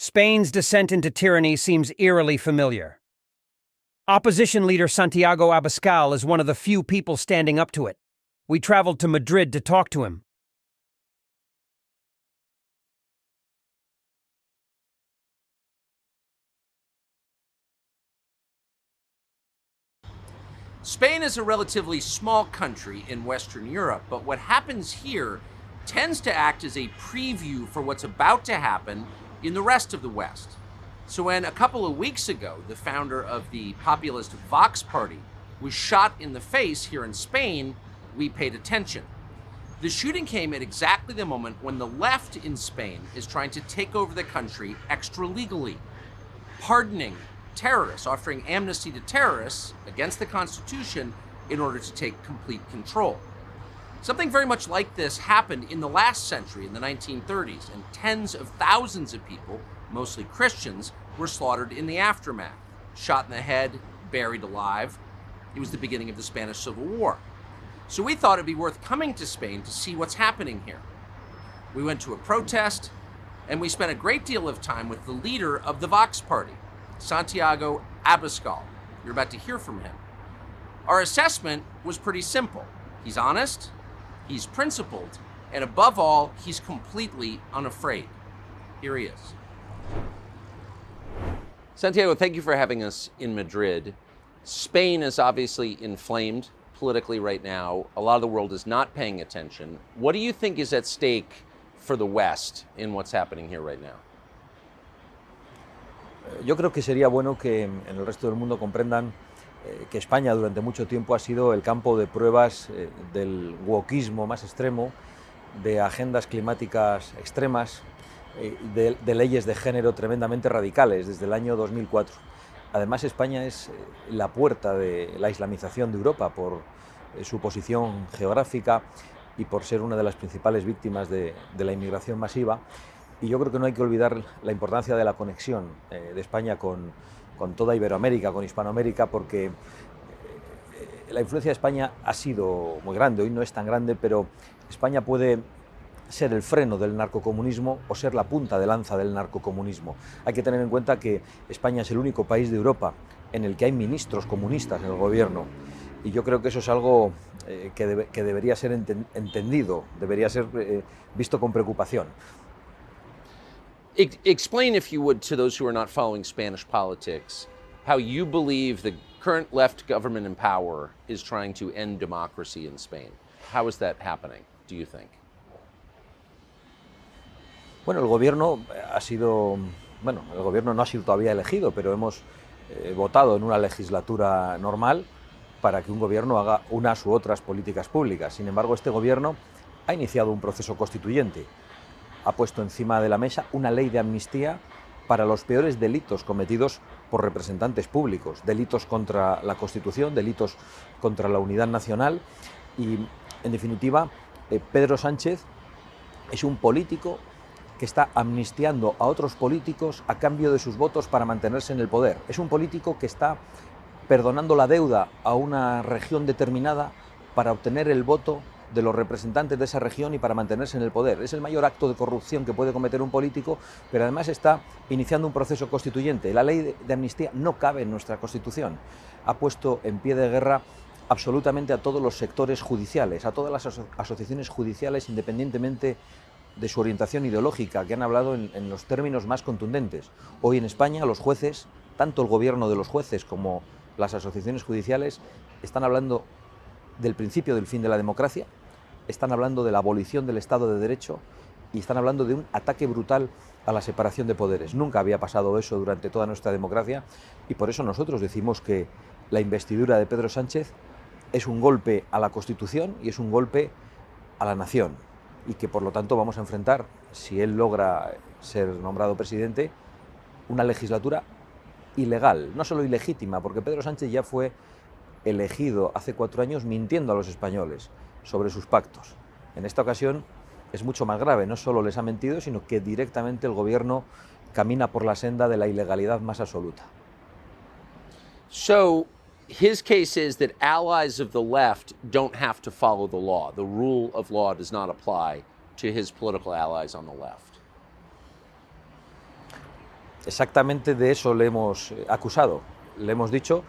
Spain's descent into tyranny seems eerily familiar. Opposition leader Santiago Abascal is one of the few people standing up to it. We traveled to Madrid to talk to him. Spain is a relatively small country in Western Europe, but what happens here tends to act as a preview for what's about to happen in the rest of the West. So when a couple of weeks ago, the founder of the populist Vox Party was shot in the face here in Spain, we paid attention. The shooting came at exactly the moment when the left in Spain is trying to take over the country extra legally, pardoning terrorists, offering amnesty to terrorists against the Constitution in order to take complete control. Something very much like this happened in the last century, in the 1930s, and tens of thousands of people, mostly Christians, were slaughtered in the aftermath, shot in the head, buried alive. It was the beginning of the Spanish Civil War. So we thought it'd be worth coming to Spain to see what's happening here. We went to a protest, and we spent a great deal of time with the leader of the Vox Party, Santiago Abascal. You're about to hear from him. Our assessment was pretty simple. He's honest, he's principled, and above all, he's completely unafraid. Here he is. Santiago, thank you for having us in Madrid. Spain is obviously inflamed politically right now. A lot of the world is not paying attention. What do you think is at stake for the West in what's happening here right now? Yo creo que sería bueno que en el resto del mundo comprendan que España durante mucho tiempo ha sido el campo de pruebas del wokismo más extremo, de agendas climáticas extremas, de leyes de género tremendamente radicales desde el año 2004. Además, España es la puerta de la islamización de Europa por su posición geográfica y por ser una de las principales víctimas de la inmigración masiva. Y yo creo que no hay que olvidar la importancia de la conexión de España con toda Iberoamérica, con Hispanoamérica, porque la influencia de España ha sido muy grande. Hoy no es tan grande, pero España puede ser el freno del narcocomunismo o ser la punta de lanza del narcocomunismo. Hay que tener en cuenta que España es el único país de Europa en el que hay ministros comunistas en el gobierno. Y yo creo que eso es algo que debería ser entendido, debería ser visto con preocupación. Explain, if you would, to those who are not following Spanish politics, how you believe the current left government in power is trying to end democracy in Spain. How is that happening, do you think? Bueno, el gobierno no ha sido todavía elegido, pero hemos votado en una legislatura normal para que un gobierno haga unas u otras políticas públicas. Sin embargo, este gobierno ha iniciado un proceso constituyente. Ha puesto encima de la mesa una ley de amnistía para los peores delitos cometidos por representantes públicos, delitos contra la Constitución, delitos contra la unidad nacional y, en definitiva, Pedro Sánchez es un político que está amnistiando a otros políticos a cambio de sus votos para mantenerse en el poder. Es un político que está perdonando la deuda a una región determinada para obtener el voto de los representantes de esa región y para mantenerse en el poder. Es el mayor acto de corrupción que puede cometer un político, pero además está iniciando un proceso constituyente. La ley de amnistía no cabe en nuestra Constitución. Ha puesto en pie de guerra absolutamente a todos los sectores judiciales, a todas las asociaciones judiciales, independientemente de su orientación ideológica, que han hablado en los términos más contundentes. Hoy en España los jueces, tanto el gobierno de los jueces como las asociaciones judiciales, están hablando del principio del fin de la democracia, están hablando de la abolición del Estado de Derecho y están hablando de un ataque brutal a la separación de poderes. Nunca había pasado eso durante toda nuestra democracia y por eso nosotros decimos que la investidura de Pedro Sánchez es un golpe a la Constitución y es un golpe a la nación y que por lo tanto vamos a enfrentar, si él logra ser nombrado presidente, una legislatura ilegal, no solo ilegítima, porque Pedro Sánchez ya fue elegido hace 4 años mintiendo a los españoles sobre sus pactos. En esta ocasión es mucho más grave, no solo les ha mentido, sino que directamente el gobierno camina por la senda de la ilegalidad más absoluta. So, his case is that allies of the left don't have to follow the law. The rule of law does not apply to his political allies on the left. Exactamente de eso le hemos acusado. Le hemos dicho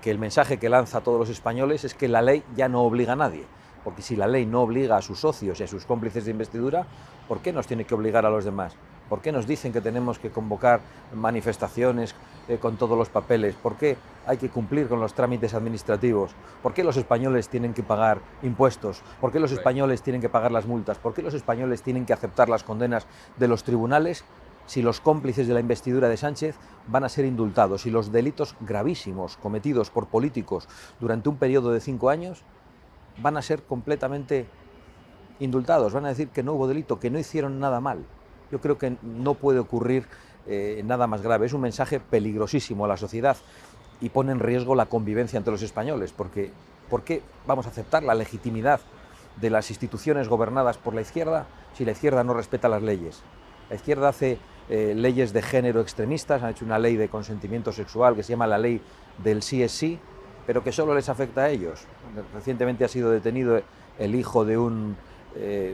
que el mensaje que lanza a todos los españoles es que la ley ya no obliga a nadie, porque si la ley no obliga a sus socios y a sus cómplices de investidura, ¿por qué nos tiene que obligar a los demás? ¿Por qué nos dicen que tenemos que convocar manifestaciones con todos los papeles? ¿Por qué hay que cumplir con los trámites administrativos? ¿Por qué los españoles tienen que pagar impuestos? ¿Por qué los españoles tienen que pagar las multas? ¿Por qué los españoles tienen que aceptar las condenas de los tribunales si los cómplices de la investidura de Sánchez van a ser indultados, si los delitos gravísimos cometidos por políticos durante un periodo de 5 años van a ser completamente indultados, van a decir que no hubo delito, que no hicieron nada mal? Yo creo que no puede ocurrir nada más grave. Es un mensaje peligrosísimo a la sociedad y pone en riesgo la convivencia entre los españoles, porque ¿por qué vamos a aceptar la legitimidad de las instituciones gobernadas por la izquierda si la izquierda no respeta las leyes? La izquierda hace leyes de género extremistas, han hecho una ley de consentimiento sexual que se llama la ley del sí es sí, pero que solo les afecta a ellos. Recientemente ha sido detenido el hijo de un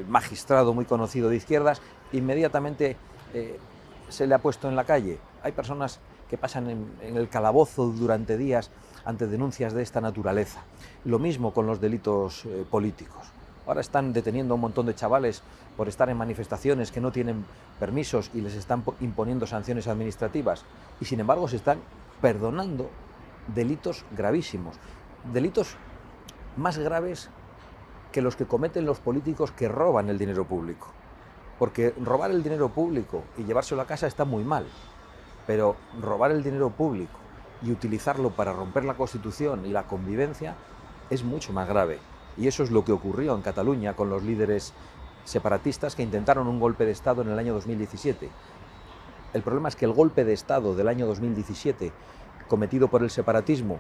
magistrado muy conocido de izquierdas, inmediatamente se le ha puesto en la calle. Hay personas que pasan en el calabozo durante días ante denuncias de esta naturaleza. Lo mismo con los delitos políticos. Ahora están deteniendo a un montón de chavales por estar en manifestaciones que no tienen permisos y les están imponiendo sanciones administrativas. Y sin embargo se están perdonando delitos gravísimos, delitos más graves que los que cometen los políticos que roban el dinero público. Porque robar el dinero público y llevárselo a casa está muy mal, pero robar el dinero público y utilizarlo para romper la Constitución y la convivencia es mucho más grave. Y eso es lo que ocurrió en Cataluña con los líderes separatistas que intentaron un golpe de Estado en el año 2017. El problema es que el golpe de Estado del año 2017, cometido por el separatismo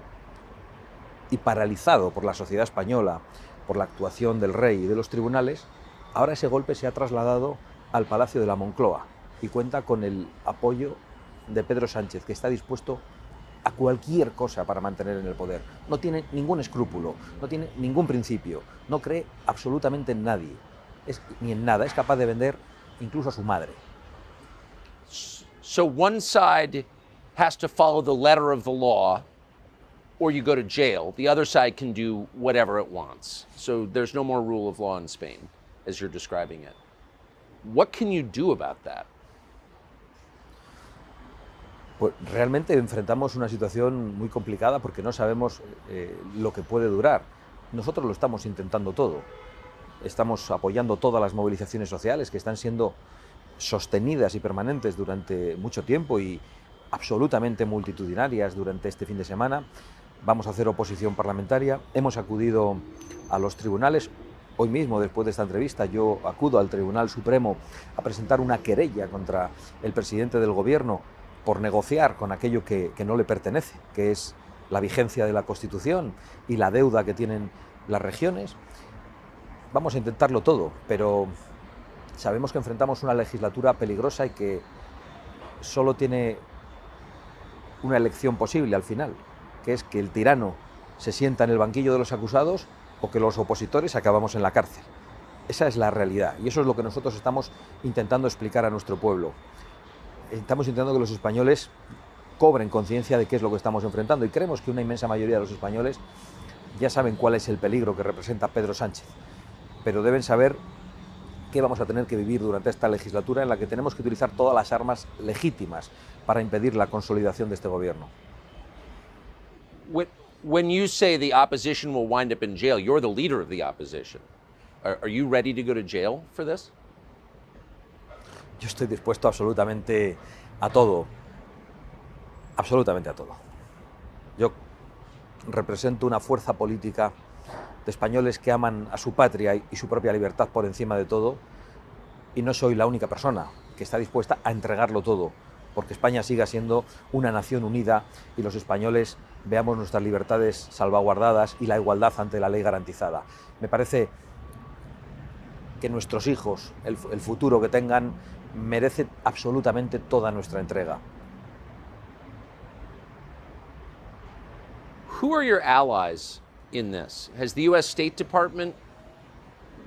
y paralizado por la sociedad española, por la actuación del rey y de los tribunales, ahora ese golpe se ha trasladado al Palacio de la Moncloa y cuenta con el apoyo de Pedro Sánchez, que está dispuesto a cualquier cosa para mantener en el poder. No tiene ningún escrúpulo, no tiene ningún principio, no cree absolutamente en nadie, ni en nada, es capaz de vender incluso a su madre. So one side has to follow the letter of the law or you go to jail. The other side can do whatever it wants. So there's no more rule of law in Spain, as you're describing it. What can you do about that? Pues realmente enfrentamos una situación muy complicada porque no sabemos lo que puede durar. Nosotros lo estamos intentando todo. Estamos apoyando todas las movilizaciones sociales que están siendo sostenidas y permanentes durante mucho tiempo y absolutamente multitudinarias durante este fin de semana. Vamos a hacer oposición parlamentaria. Hemos acudido a los tribunales. Hoy mismo, después de esta entrevista, yo acudo al Tribunal Supremo a presentar una querella contra el presidente del Gobierno por negociar con aquello que no le pertenece, que es la vigencia de la Constitución y la deuda que tienen las regiones. Vamos a intentarlo todo, pero sabemos que enfrentamos una legislatura peligrosa y que solo tiene una elección posible al final, que es que el tirano se sienta en el banquillo de los acusados o que los opositores acabamos en la cárcel. Esa es la realidad y eso es lo que nosotros estamos intentando explicar a nuestro pueblo. Estamos intentando que los españoles cobren conciencia de qué es lo que estamos enfrentando y creemos que una inmensa mayoría de los españoles ya saben cuál es el peligro que representa Pedro Sánchez, pero deben saber que vamos a tener que vivir durante esta legislatura en la que tenemos que utilizar todas las armas legítimas para impedir la consolidación de este gobierno. When you say the opposition will wind up in jail, you're the leader of the opposition. Are you ready to go to jail for this? Yo estoy dispuesto absolutamente a todo, absolutamente a todo. Yo represento una fuerza política de españoles que aman a su patria y su propia libertad por encima de todo, y no soy la única persona que está dispuesta a entregarlo todo, porque España siga siendo una nación unida y los españoles veamos nuestras libertades salvaguardadas y la igualdad ante la ley garantizada. Me parece que nuestros hijos, el futuro que tengan, merece absolutamente toda nuestra entrega. Who are your allies in this? Has the U.S. State Department,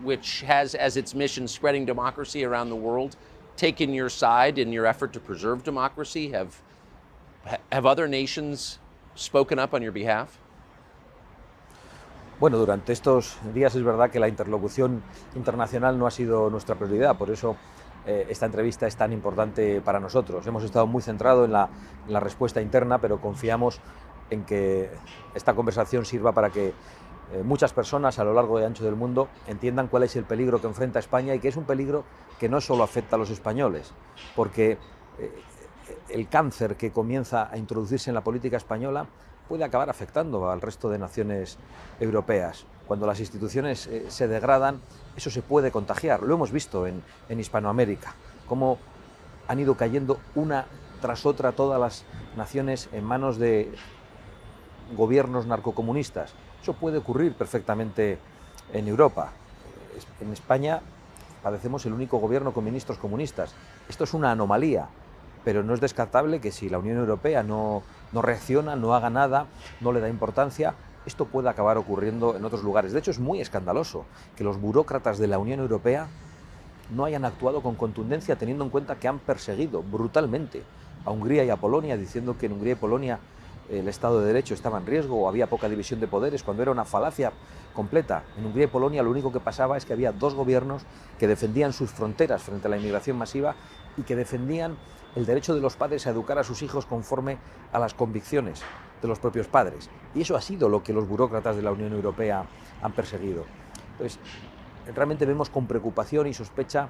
which has as its mission spreading democracy around the world, taken your side in your effort to preserve democracy? Have other nations spoken up on your behalf? Bueno, durante estos días es verdad que la interlocución internacional no ha sido nuestra prioridad, por eso esta entrevista es tan importante para nosotros. Hemos estado muy centrados en la respuesta interna, pero confiamos en que esta conversación sirva para que muchas personas a lo largo y ancho del mundo entiendan cuál es el peligro que enfrenta España y que es un peligro que no solo afecta a los españoles, porque el cáncer que comienza a introducirse en la política española puede acabar afectando al resto de naciones europeas. Cuando las instituciones se degradan, eso se puede contagiar. Lo hemos visto en Hispanoamérica, cómo han ido cayendo una tras otra todas las naciones en manos de gobiernos narcocomunistas. Eso puede ocurrir perfectamente en Europa. En España padecemos el único gobierno con ministros comunistas. Esto es una anomalía, pero no es descartable que si la Unión Europea no reacciona, no haga nada, no le da importancia, esto puede acabar ocurriendo en otros lugares. De hecho, es muy escandaloso que los burócratas de la Unión Europea no hayan actuado con contundencia, teniendo en cuenta que han perseguido brutalmente a Hungría y a Polonia, diciendo que en Hungría y Polonia el Estado de Derecho estaba en riesgo o había poca división de poderes, cuando era una falacia completa. En Hungría y Polonia lo único que pasaba es que había dos gobiernos que defendían sus fronteras frente a la inmigración masiva y que defendían el derecho de los padres a educar a sus hijos conforme a las convicciones de los propios padres. Y eso ha sido lo que los burócratas de la Unión Europea han perseguido. Entonces, realmente vemos con preocupación y sospecha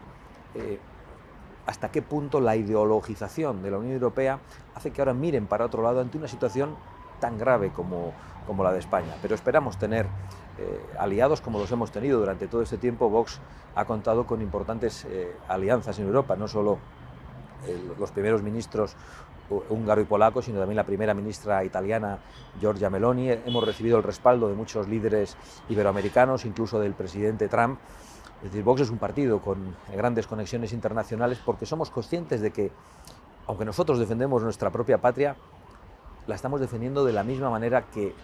hasta qué punto la ideologización de la Unión Europea hace que ahora miren para otro lado ante una situación tan grave como la de España. Pero esperamos tener aliados como los hemos tenido durante todo este tiempo. Vox ha contado con importantes alianzas en Europa, no solo los primeros ministros húngaro y polaco, sino también la primera ministra italiana, Giorgia Meloni. Hemos recibido el respaldo de muchos líderes iberoamericanos, incluso del presidente Trump. Es decir, Vox es un partido con grandes conexiones internacionales porque somos conscientes de que, aunque nosotros defendemos nuestra propia patria, la estamos defendiendo de la misma manera que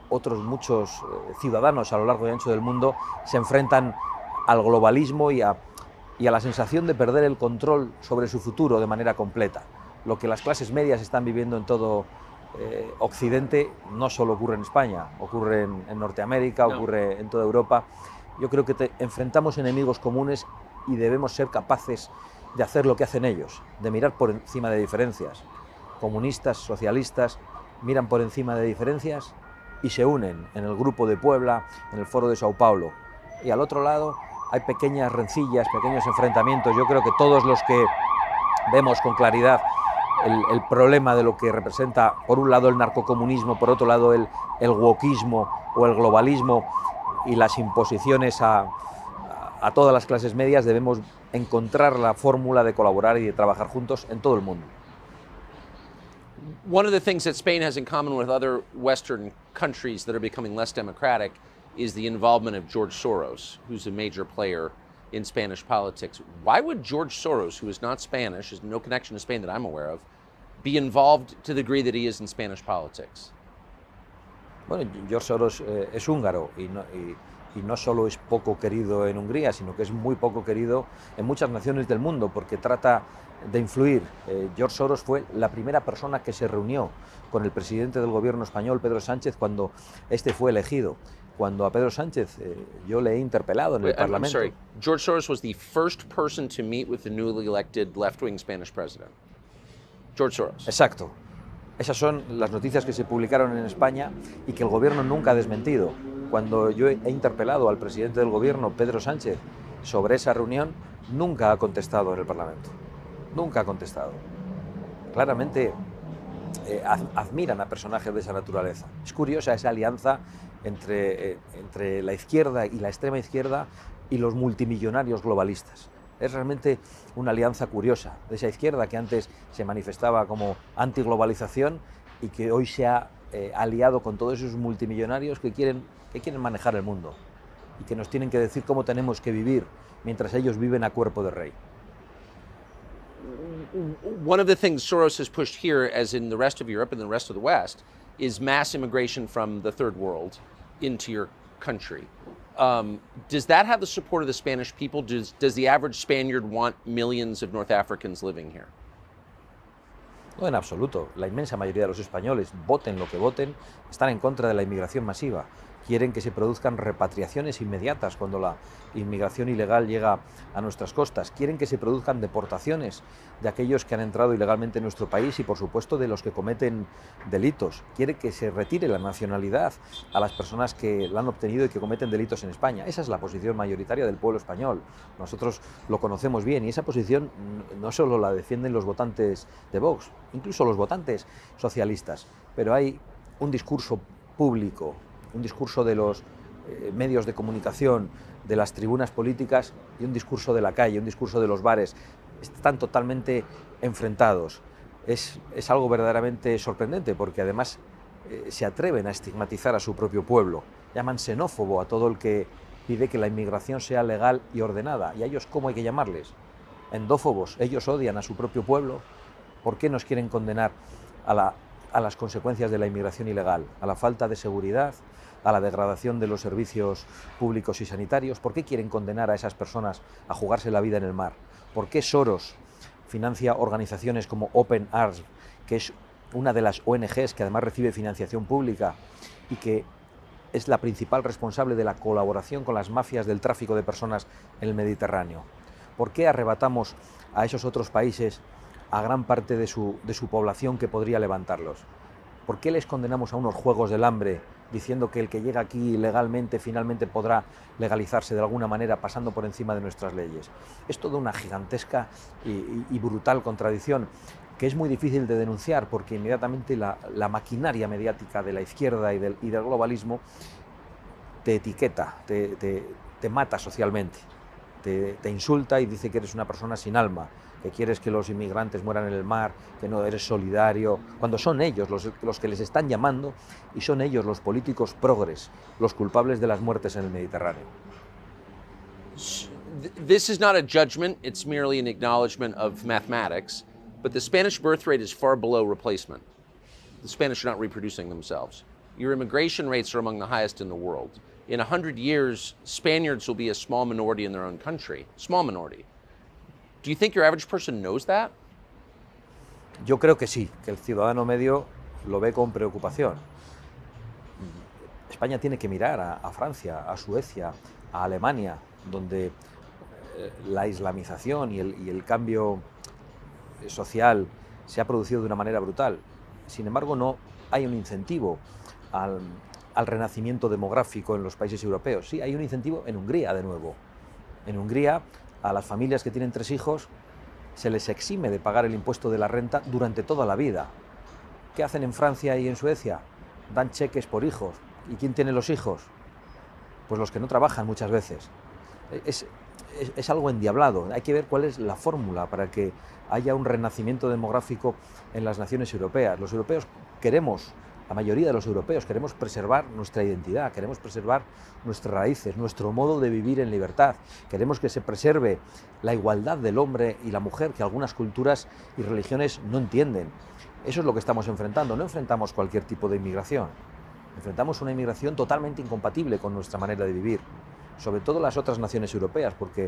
otros muchos ciudadanos a lo largo y ancho del mundo se enfrentan al globalismo y a la sensación de perder el control sobre su futuro de manera completa. Lo que las clases medias están viviendo en todo Occidente no solo ocurre en España, ocurre en Norteamérica, ocurre en toda Europa. Yo creo que enfrentamos enemigos comunes y debemos ser capaces de hacer lo que hacen ellos, de mirar por encima de diferencias. Comunistas, socialistas, miran por encima de diferencias y se unen en el Grupo de Puebla, en el Foro de Sao Paulo. Y al otro lado hay pequeñas rencillas, pequeños enfrentamientos. Yo creo que todos los que vemos con claridad el problema de lo que representa, por un lado, el narcocomunismo, por otro lado, el wokismo o el globalismo y las imposiciones a todas las clases medias, debemos encontrar la fórmula de colaborar y de trabajar juntos en todo el mundo. One of the things that Spain has in common with other Western countries that are becoming less democratic is the involvement of George Soros, who's a major player in Spanish politics. Why would George Soros, who is not Spanish, has no connection to Spain that I'm aware of, be involved to the degree that he is in Spanish politics? Bueno, George Soros es húngaro y no solo es poco querido en Hungría, sino que es muy poco querido en muchas naciones del mundo porque trata de influir. George Soros fue la primera persona que se reunió con el presidente del gobierno español, Pedro Sánchez, cuando este fue elegido. Cuando a Pedro Sánchez yo le he interpelado en el Parlamento. I'm sorry, George Soros was the first person to meet with the newly elected left-wing Spanish president. George Soros. Exacto. Esas son las noticias que se publicaron en España y que el gobierno nunca ha desmentido. Cuando yo he interpelado al presidente del gobierno, Pedro Sánchez, sobre esa reunión, nunca ha contestado en el Parlamento. Nunca ha contestado. Claramente admiran a personajes de esa naturaleza. Es curiosa esa alianza entre la izquierda y la extrema izquierda y los multimillonarios globalistas. Es realmente una alianza curiosa de esa izquierda que antes se manifestaba como antiglobalización y que hoy se ha aliado con todos esos multimillonarios que quieren manejar el mundo y que nos tienen que decir cómo tenemos que vivir mientras ellos viven a cuerpo de rey. One of the things Soros has pushed here, as in the rest of Europe and the rest of the West, is mass immigration from the third world into your country. Does that have the support of the Spanish people? Does the average Spaniard want millions of North Africans living here? No, en absoluto. La inmensa mayoría de los españoles, voten lo que voten, están en contra de la inmigración masiva. Quieren que se produzcan repatriaciones inmediatas cuando la inmigración ilegal llega a nuestras costas. Quieren que se produzcan deportaciones de aquellos que han entrado ilegalmente en nuestro país y, por supuesto, de los que cometen delitos. Quieren que se retire la nacionalidad a las personas que la han obtenido y que cometen delitos en España. Esa es la posición mayoritaria del pueblo español. Nosotros lo conocemos bien y esa posición no solo la defienden los votantes de Vox, incluso los votantes socialistas, pero hay un discurso público, un discurso de los medios de comunicación, de las tribunas políticas y un discurso de la calle, un discurso de los bares. Están totalmente enfrentados. Es algo verdaderamente sorprendente porque además se atreven a estigmatizar a su propio pueblo. Llaman xenófobo a todo el que pide que la inmigración sea legal y ordenada. ¿Y a ellos cómo hay que llamarles? Endófobos. Ellos odian a su propio pueblo. ¿Por qué nos quieren condenar a las consecuencias de la inmigración ilegal? A la falta de seguridad, a la degradación de los servicios públicos y sanitarios. ¿Por qué quieren condenar a esas personas a jugarse la vida en el mar? ¿Por qué Soros financia organizaciones como Open Arms, que es una de las ONGs que además recibe financiación pública y que es la principal responsable de la colaboración con las mafias del tráfico de personas en el Mediterráneo? ¿Por qué arrebatamos a esos otros países a gran parte de su población que podría levantarlos? ¿Por qué les condenamos a unos juegos del hambre diciendo que el que llega aquí legalmente finalmente podrá legalizarse de alguna manera pasando por encima de nuestras leyes? Es toda una gigantesca y brutal contradicción que es muy difícil de denunciar porque inmediatamente la maquinaria mediática de la izquierda y del globalismo te etiqueta, te mata socialmente, te insulta y dice que eres una persona sin alma, que quieres que los inmigrantes mueran en el mar, que no eres solidario, cuando son ellos los que les están llamando y son ellos los políticos progres, los culpables de las muertes en el Mediterráneo. This is not a judgment, it's merely an acknowledgement of mathematics, but the Spanish birth rate is far below replacement. The Spanish are not reproducing themselves. Your immigration rates are among the highest in the world. In 100 years, Spaniards will be a small minority in their own country, small minority. Do you think your average person knows that? Yo creo que sí, que el ciudadano medio lo ve con preocupación. España tiene que mirar a Francia, a Suecia, a Alemania, donde la islamización y el cambio social se ha producido de una manera brutal. Sin embargo, no hay un incentivo al renacimiento demográfico en los países europeos. Sí, hay un incentivo en Hungría, de nuevo. En Hungría, a las familias que tienen 3 hijos se les exime de pagar el impuesto de la renta durante toda la vida. ¿Qué hacen en Francia y en Suecia? Dan cheques por hijos. ¿Y quién tiene los hijos? Pues los que no trabajan muchas veces. Es algo endiablado. Hay que ver cuál es la fórmula para que haya un renacimiento demográfico en las naciones europeas. Los europeos queremos, la mayoría de los europeos, queremos preservar nuestra identidad, queremos preservar nuestras raíces, nuestro modo de vivir en libertad. Queremos que se preserve la igualdad del hombre y la mujer que algunas culturas y religiones no entienden. Eso es lo que estamos enfrentando. No enfrentamos cualquier tipo de inmigración. Enfrentamos una inmigración totalmente incompatible con nuestra manera de vivir, sobre todo las otras naciones europeas, porque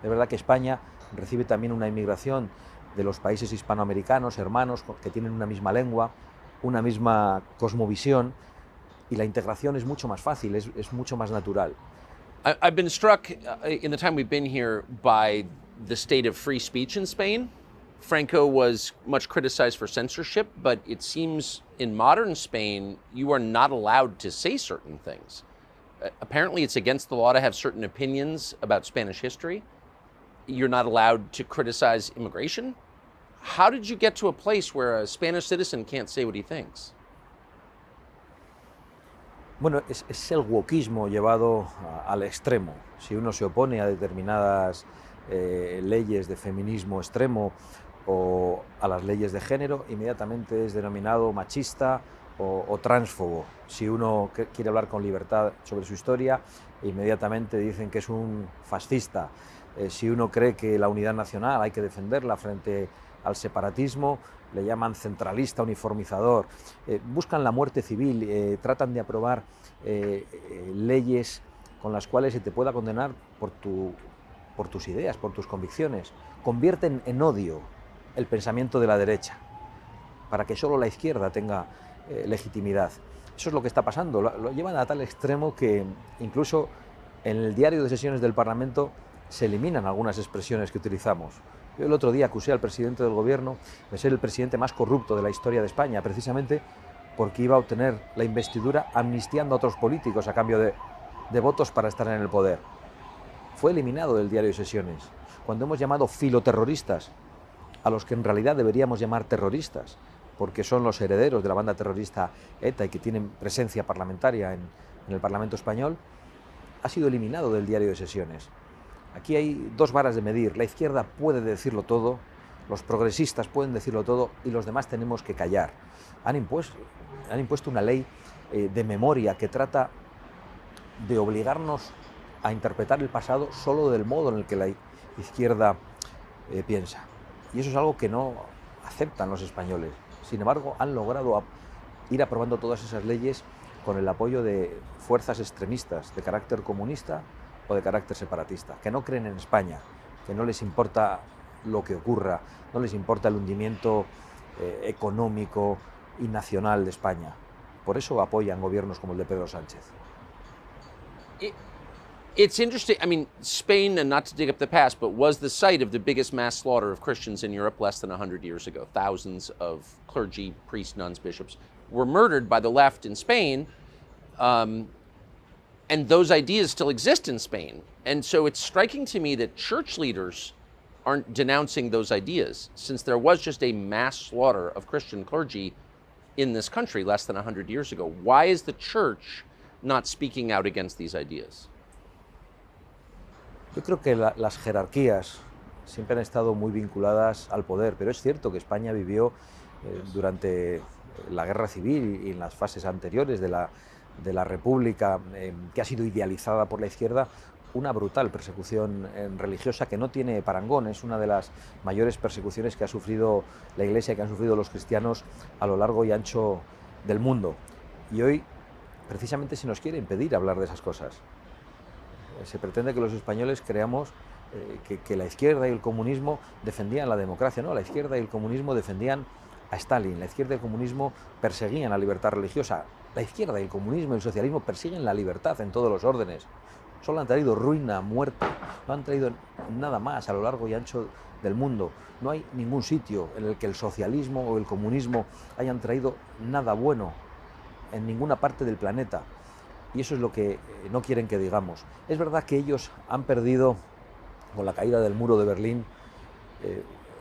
es verdad que España recibe también una inmigración de los países hispanoamericanos, hermanos, que tienen una misma lengua, una misma cosmovisión, y la integración es mucho más fácil, es mucho más natural. I've been struck in the time we've been here by the state of free speech in Spain. Franco was much criticized for censorship, but it seems in modern Spain you are not allowed to say certain things. Apparently it's against the law to have certain opinions about Spanish history. You're not allowed to criticize immigration. How did you get to a place where a Spanish citizen can't say what he thinks? Bueno, es el wokismo llevado al extremo. Si uno se opone a determinadas leyes de feminismo extremo o a las leyes de género, inmediatamente es denominado machista o transfobo. Si uno quiere hablar con libertad sobre su historia, inmediatamente dicen que es un fascista. Si uno cree que la unidad nacional hay que defenderla frente al separatismo, le llaman centralista, uniformizador. Buscan la muerte civil, tratan de aprobar leyes con las cuales se te pueda condenar por tus ideas, por tus convicciones. Convierten en odio el pensamiento de la derecha, para que solo la izquierda tenga legitimidad. Eso es lo que está pasando. Lo llevan a tal extremo que incluso en el diario de sesiones del Parlamento se eliminan algunas expresiones que utilizamos. Yo el otro día acusé al presidente del gobierno de ser el presidente más corrupto de la historia de España, precisamente porque iba a obtener la investidura amnistiando a otros políticos a cambio de votos para estar en el poder. Fue eliminado del diario de sesiones. Cuando hemos llamado filoterroristas a los que en realidad deberíamos llamar terroristas, porque son los herederos de la banda terrorista ETA y que tienen presencia parlamentaria en el Parlamento español, ha sido eliminado del diario de sesiones. Aquí hay dos varas de medir. La izquierda puede decirlo todo, los progresistas pueden decirlo todo y los demás tenemos que callar. Han impuesto una ley de memoria que trata de obligarnos a interpretar el pasado solo del modo en el que la izquierda piensa. Y eso es algo que no aceptan los españoles. Sin embargo, han logrado ir aprobando todas esas leyes con el apoyo de fuerzas extremistas de carácter comunista o de carácter separatista, que no creen en España, que no les importa lo que ocurra, no les importa el hundimiento económico y nacional de España. Por eso apoyan gobiernos como el de Pedro Sánchez. It's interesting. I mean, Spain, and not to dig up the past, but was the site of the biggest mass slaughter of Christians in Europe less than 100 years ago. Thousands of clergy, priests, nuns, bishops were murdered by the left in Spain, and those ideas still exist in Spain. And so it's striking to me that church leaders aren't denouncing those ideas, since there was just a mass slaughter of Christian clergy in this country less than 100 years ago. Why is the church not speaking out against these ideas? Yo creo que las jerarquías siempre han estado muy vinculadas al poder, pero es cierto que España vivió durante la Guerra Civil y en las fases anteriores de la República, que ha sido idealizada por la izquierda, una brutal persecución religiosa que no tiene parangón. Es una de las mayores persecuciones que ha sufrido la Iglesia, que han sufrido los cristianos a lo largo y ancho del mundo. Y hoy, precisamente, se nos quiere impedir hablar de esas cosas. Se pretende que los españoles creamos que la izquierda y el comunismo defendían la democracia. No, la izquierda y el comunismo defendían a Stalin. La izquierda y el comunismo perseguían la libertad religiosa. La izquierda y el comunismo y el socialismo persiguen la libertad en todos los órdenes. Solo han traído ruina, muerte, no han traído nada más a lo largo y ancho del mundo. No hay ningún sitio en el que el socialismo o el comunismo hayan traído nada bueno en ninguna parte del planeta. Y eso es lo que no quieren que digamos. Es verdad que ellos han perdido, con la caída del muro de Berlín,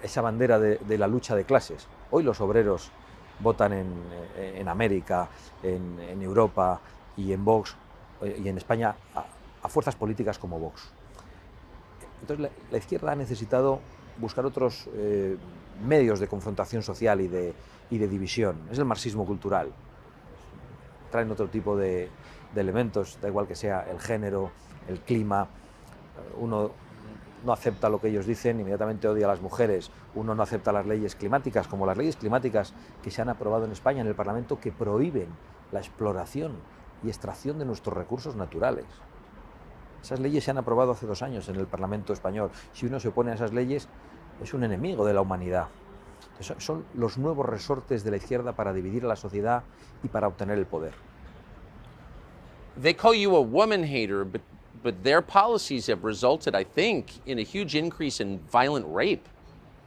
esa bandera de la lucha de clases. Hoy los obreros votan en América, en Europa y en Vox, y en España a fuerzas políticas como Vox. Entonces la izquierda ha necesitado buscar otros medios de confrontación social y de división. Es el marxismo cultural. Traen otro tipo de elementos, da igual que sea el género, el clima. Uno no acepta lo que ellos dicen, inmediatamente odia a las mujeres. Uno no acepta las leyes climáticas, como las leyes climáticas que se han aprobado en España, en el Parlamento, que prohíben la exploración y extracción de nuestros recursos naturales. Esas leyes se han aprobado hace 2 años en el Parlamento español. Si uno se opone a esas leyes, es un enemigo de la humanidad. Son los nuevos resortes de la izquierda para dividir a la sociedad y para obtener el poder. They call you a woman hater, but their policies have resulted, I think, in a huge increase in violent rape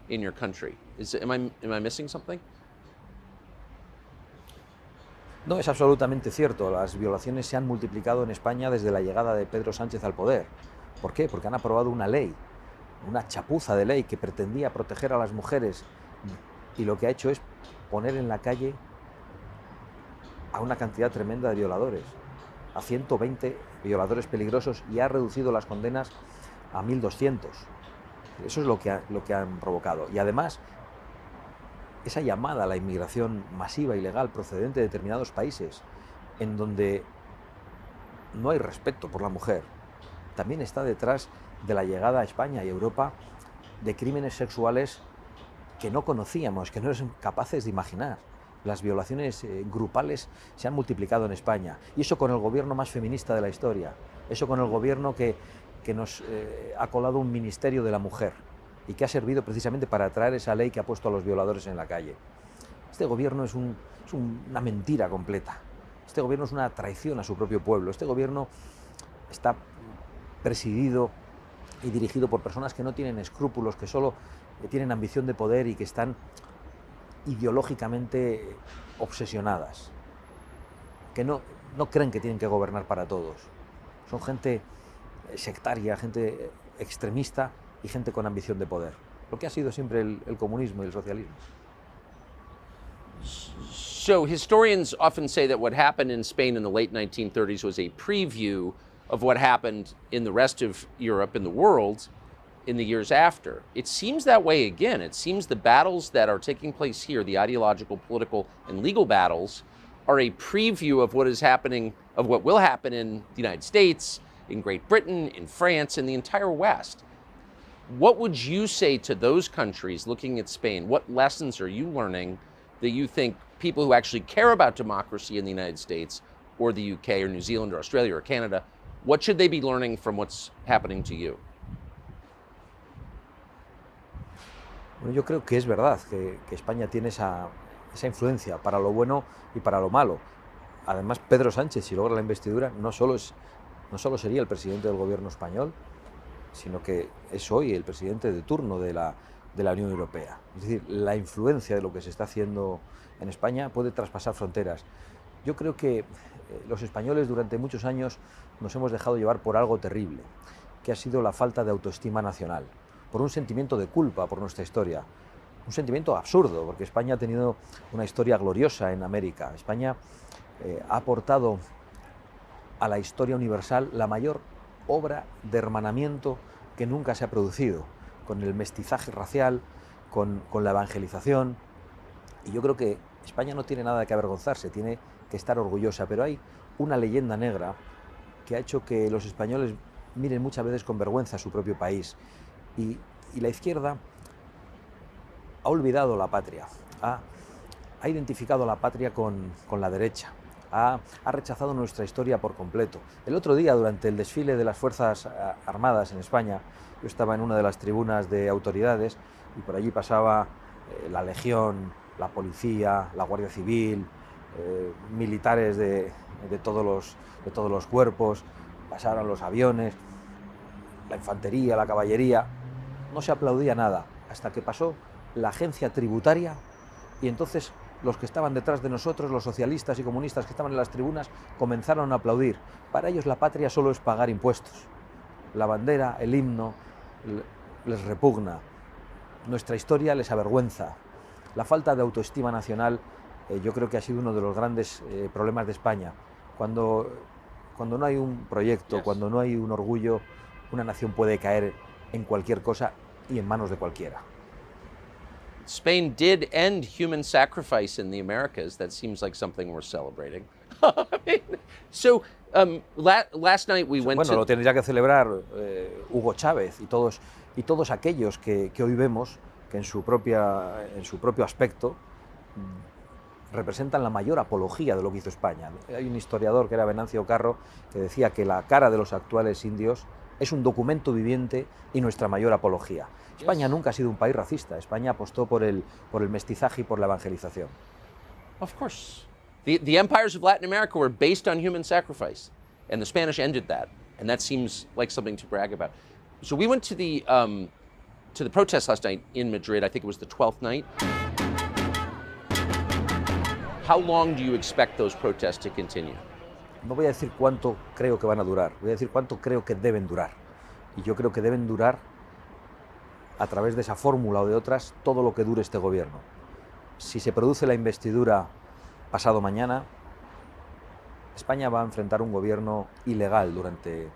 in your country. Am I missing something? No, es absolutamente cierto. Las violaciones se han multiplicado en España desde la llegada de Pedro Sánchez al poder. ¿Por qué? Porque han aprobado una ley, una chapuza de ley que pretendía proteger a las mujeres, y lo que ha hecho es poner en la calle a una cantidad tremenda de violadores, a 120 violadores peligrosos, y ha reducido las condenas a 1.200. Eso es lo que han provocado. Y además, esa llamada a la inmigración masiva ilegal procedente de determinados países, en donde no hay respeto por la mujer, también está detrás de la llegada a España y Europa de crímenes sexuales que no conocíamos, que no éramos capaces de imaginar. Las violaciones grupales se han multiplicado en España, y eso con el gobierno más feminista de la historia, eso con el gobierno que nos ha colado un ministerio de la mujer y que ha servido precisamente para traer esa ley que ha puesto a los violadores en la calle. Este gobierno es una mentira completa, este gobierno es una traición a su propio pueblo, este gobierno está presidido y dirigido por personas que no tienen escrúpulos, que solo tienen ambición de poder y que están ideológicamente obsesionadas, que no creen que tienen que gobernar para todos. Son gente sectaria, gente extremista y gente con ambición de poder, lo que ha sido siempre el comunismo y el socialismo. So historians often say that what happened in Spain in the late 1930s was a preview of what happened in the rest of Europe and the world in the years after. It seems that way again. It seems the battles that are taking place here, the ideological, political, and legal battles, are a preview of what is happening, of what will happen in the United States, in Great Britain, in France, in the entire West. What would you say to those countries looking at Spain? What lessons are you learning that you think people who actually care about democracy in the United States or the UK or New Zealand or Australia or Canada, what should they be learning from what's happening to you? Bueno, yo creo que es verdad que España tiene esa influencia para lo bueno y para lo malo. Además, Pedro Sánchez, si logra la investidura, no solo sería el presidente del gobierno español, sino que es hoy el presidente de turno de la Unión Europea. Es decir, la influencia de lo que se está haciendo en España puede traspasar fronteras. Yo creo que los españoles durante muchos años nos hemos dejado llevar por algo terrible, que ha sido la falta de autoestima nacional, por un sentimiento de culpa por nuestra historia, un sentimiento absurdo, porque España ha tenido una historia gloriosa en América. España ha aportado a la historia universal la mayor obra de hermanamiento que nunca se ha producido, con el mestizaje racial, con la evangelización, y yo creo que España no tiene nada que avergonzarse, tiene que estar orgullosa, pero hay una leyenda negra que ha hecho que los españoles miren muchas veces con vergüenza a su propio país, y la izquierda ha olvidado la patria, ha identificado la patria con la derecha, ha rechazado nuestra historia por completo. El otro día, durante el desfile de las Fuerzas Armadas en España, yo estaba en una de las tribunas de autoridades y por allí pasaba la Legión, la Policía, la Guardia Civil, militares de todos los cuerpos, pasaron los aviones, la infantería, la caballería. No se aplaudía nada hasta que pasó la agencia tributaria y entonces los que estaban detrás de nosotros, los socialistas y comunistas que estaban en las tribunas, comenzaron a aplaudir. Para ellos la patria solo es pagar impuestos. La bandera, el himno, les repugna. Nuestra historia les avergüenza. La falta de autoestima nacional yo creo que ha sido uno de los grandes problemas de España. Cuando no hay un proyecto, cuando no hay un orgullo, una nación puede caer en cualquier cosa y en manos de cualquiera. Spain did end human sacrifice in the Americas. That seems like something we're celebrating. So last night we went Bueno, lo tendría que celebrar Hugo Chávez y todos aquellos que hoy vemos que en su propio aspecto representan la mayor apología de lo que hizo España. Hay un historiador que era Venancio Carro que decía que la cara de los actuales indios es un documento viviente y nuestra mayor apología. España nunca ha sido un país racista. España apostó por el mestizaje y por la evangelización. Of course. The empires of Latin America were based on human sacrifice, and the Spanish ended that, and that seems like something to brag about. So we went to the protest last night in Madrid. I think it was the 12th night. How long do you expect those protests to continue? No voy a decir cuánto creo que van a durar, voy a decir cuánto creo que deben durar. Y yo creo que deben durar a través de esa fórmula o de otras todo lo que dure este gobierno. Si se produce la investidura pasado mañana, España va a enfrentar un gobierno ilegal durante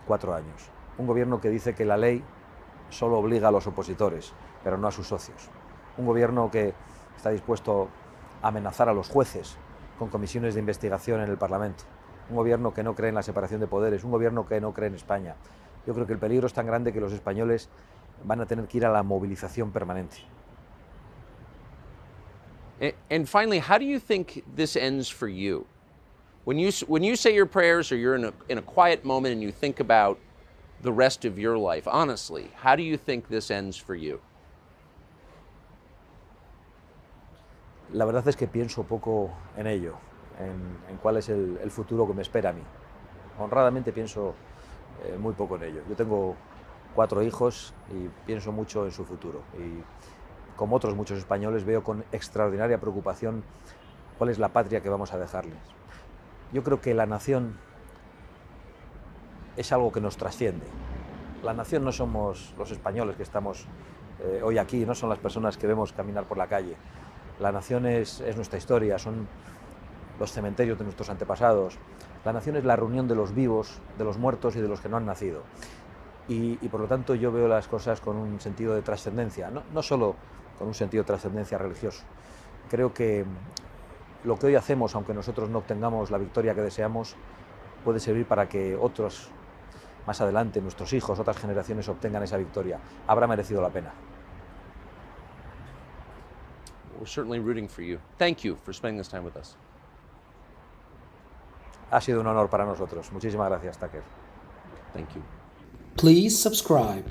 4 años. Un gobierno que dice que la ley solo obliga a los opositores, pero no a sus socios. Un gobierno que está dispuesto a amenazar a los jueces con comisiones de investigación en el Parlamento. Un gobierno que no cree en la separación de poderes, un gobierno que no cree en España. Yo creo que el peligro es tan grande que los españoles van a tener que ir a la movilización permanente. And finally, how do you think this ends for you? When you say your prayers or you're in a quiet moment and you think about the rest of your life, honestly, how do you think this ends for you? La verdad es que pienso poco en ello, en cuál es el futuro que me espera a mí. Honradamente pienso muy poco en ello. Yo tengo 4 hijos y pienso mucho en su futuro. Y como otros muchos españoles veo con extraordinaria preocupación cuál es la patria que vamos a dejarles. Yo creo que la nación es algo que nos trasciende. La nación no somos los españoles que estamos hoy aquí, no son las personas que vemos caminar por la calle. La nación es nuestra historia, son los cementerios de nuestros antepasados. La nación es la reunión de los vivos, de los muertos y de los que no han nacido. Y por lo tanto yo veo las cosas con un sentido de trascendencia, no solo con un sentido de trascendencia religioso. Creo que lo que hoy hacemos, aunque nosotros no obtengamos la victoria que deseamos, puede servir para que otros, más adelante, nuestros hijos, otras generaciones obtengan esa victoria. Habrá merecido la pena. We're certainly rooting for you. Thank you for spending this time with us. Ha sido un honor para nosotros. Muchísimas gracias, Tucker. Thank you. Please subscribe.